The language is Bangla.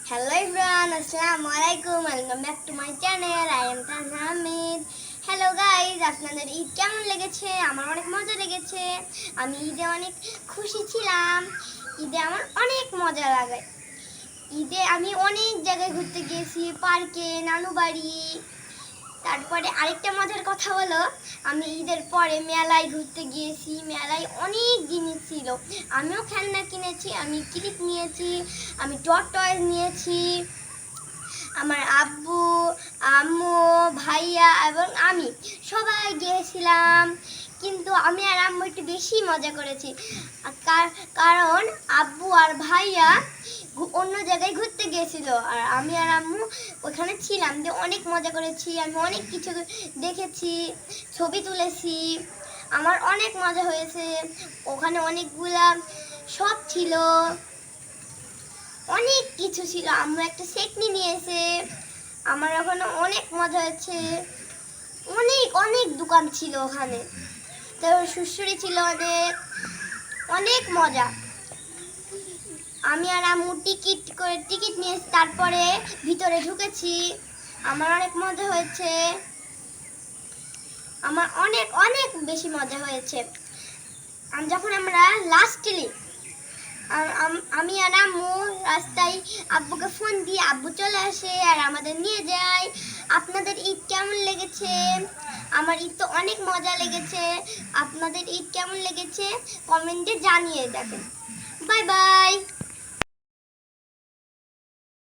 Hello everyone, Assalamu alaikum. Welcome back to my channel. I am Tanha Hamid. Hello guys, আপনাদের ঈদ কেমন লেগেছে? আমার অনেক মজা লেগেছে। আমি ঈদে অনেক খুশি ছিলাম। ঈদে আমার অনেক মজা লাগে। ঈদে আমি অনেক জায়গায় ঘুরতে গিয়েছি, পার্কে, নানু বাড়ি। তারপরে আরেকটা মজার কথা হলো, আমি ঈদের পরে মেলায় ঘুরতে গিয়েছি। মেলায় অনেক জিনিস ছিল। আমিও খেলনা কিনেছি, আমি ক্লিপ নিয়েছি, আমি টয়েস নিয়েছি। আমার আব্বু, আম্মু, ভাইয়া এবং আমি সবাই গিয়েছিলাম। কিন্তু আমি আর আম্মু একটু বেশি মজা করেছি, কারণ আব্বু আর ভাইয়া অন্য জায়গায় ঘুরতে গিয়েছিল আর আমি আর আম্মু ওখানে ছিলাম। যে অনেক মজা করেছি, আমি অনেক কিছু দেখেছি, ছবি তুলেছি। আমার অনেক মজা হয়েছে। ওখানে অনেকগুলা সব ছিল, অনেক কিছু ছিল। আম্মু একটা সেকনি নিয়েছে। আমার ওখানে অনেক মজা হয়েছে। অনেক অনেক দোকান ছিল ওখানে। তারপর সুড়সুড়ি ছিল অনেক, অনেক মজা। আমি আর আম্মু টিকিট নিয়েছি, তারপরে ভিতরে ঢুকেছি। আমার অনেক মজা হয়েছে। আমার অনেক অনেক বেশি মজা হয়েছে। যখন আমরা লাস্টলি আমি আর আম্মু রাস্তায় আব্বুকে ফোন দিয়ে আব্বু চলে আসে আর আমাদের নিয়ে যায়। আপনাদের ঈদ কেমন লেগেছে? আমার ঈদ তো অনেক মজা লেগেছে। আপনাদের ঈদ কেমন লেগেছে কমেন্টে জানিয়ে দেবেন। Bye bye.